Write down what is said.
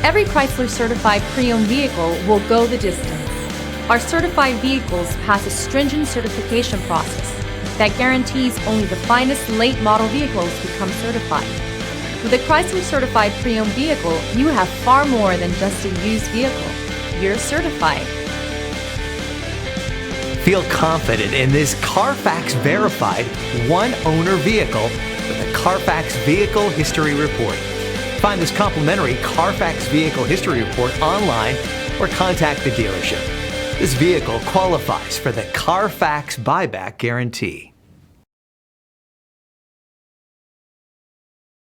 Every Chrysler certified pre-owned vehicle will go the distance. Our certified vehicles pass a stringent certification process that guarantees only the finest late model vehicles become certified. With a Chrysler certified pre-owned vehicle, you have far more than just a used vehicle. You're certified. Feel confident in this Carfax verified one-owner vehicle with a Carfax Vehicle History Report. Find this complimentary Carfax Vehicle History Report online or contact the dealership. This vehicle qualifies for the Carfax Buyback Guarantee.